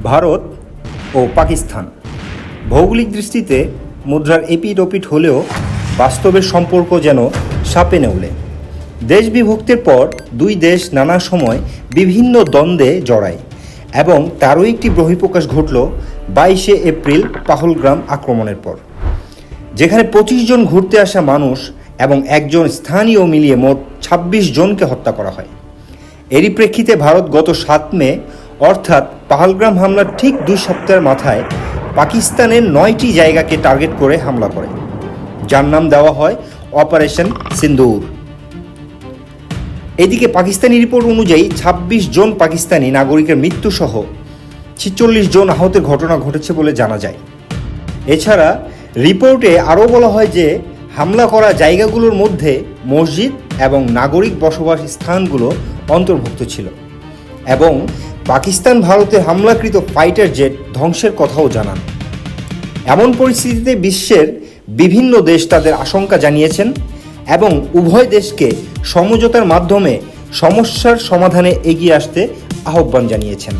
ভারত ও পাকিস্তান ভৌগোলিক দৃষ্টিতে মুদ্রার এপিঠ ওপিঠ হলেও বাস্তবের সম্পর্ক যেন সাপে নেউলে। দেশ বিভক্তির পর দুই দেশ নানা সময় বিভিন্ন দ্বন্দ্বে জড়ায় এবং তারও একটি বহিঃপ্রকাশ ঘটল 22শে এপ্রিল পাহলগ্রাম আক্রমণের পর, যেখানে 25 জন ঘুরতে আসা মানুষ এবং একজন স্থানীয় মিলিয়ে মোট 26 জনকে হত্যা করা হয়। এরই প্রেক্ষিতে ভারত গত 7 মে অর্থাৎ পাহলগ্রাম হামলার ঠিক 2 সপ্তাহের মাথায় পাকিস্তানের 9টি জায়গাকে টার্গেট করে হামলা করে, যার নাম দেওয়া হয় অপারেশন সিন্দুর। এদিকে পাকিস্তানি রিপোর্ট অনুযায়ী 26 জন পাকিস্তানি নাগরিকের মৃত্যুসহ 46 জন আহতের ঘটনা ঘটেছে বলে জানা যায়। এছাড়া রিপোর্টে আরও বলা হয় যে হামলা করা জায়গাগুলোর মধ্যে মসজিদ এবং নাগরিক বসবাস স্থানগুলো অন্তর্ভুক্ত ছিল এবং পাকিস্তান ভারতে হামলাকৃত ফাইটার জেট ধ্বংসের কথাও জানান। এমন পরিস্থিতিতে বিশ্বের বিভিন্ন দেশ তাদের আশঙ্কা জানিয়েছেন এবং উভয় দেশকে সমঝোতার মাধ্যমে সমস্যার সমাধানে এগিয়ে আসতে আহ্বান জানিয়েছেন।